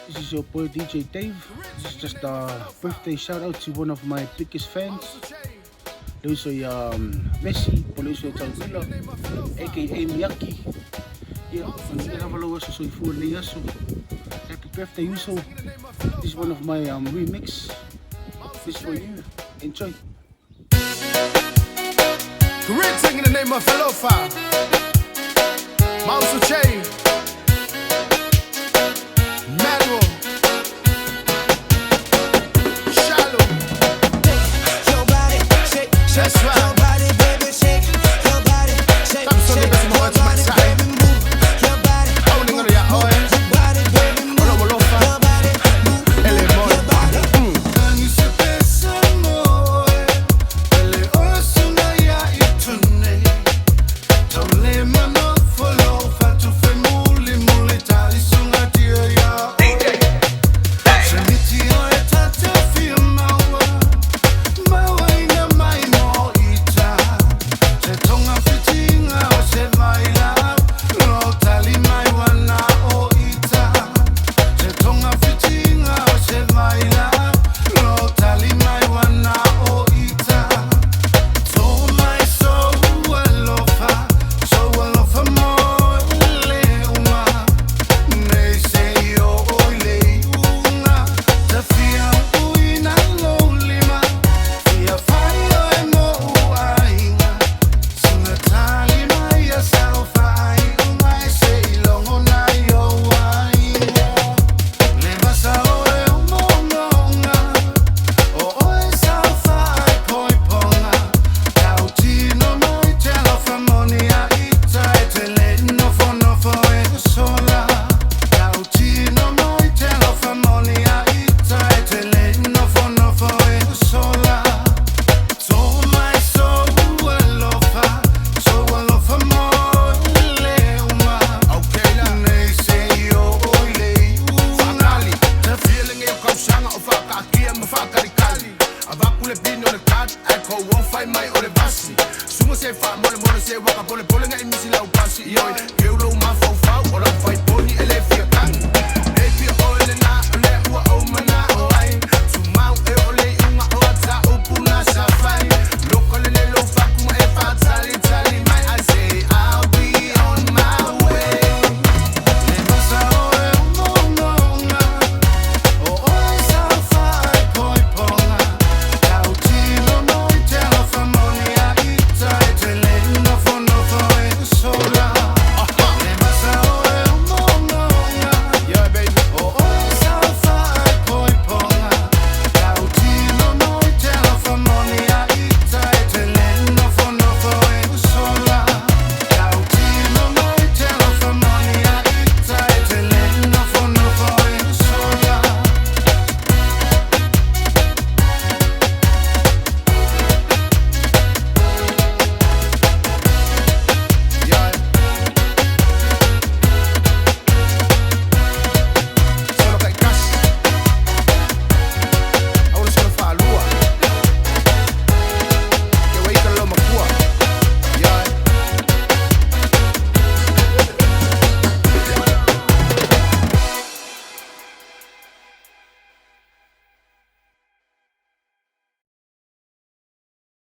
This is your boy DJ Dave. This is just a birthday shout out to one of my biggest fans. Yo soy Messi, por eso soy Vailua, aka Miyaki. Yeah, and you have a low so soy full Liaso. Happy birthday, Yuso. This is one of my remix. This is for you. Enjoy. Greeting in the name of Vailua, Mouse Chain.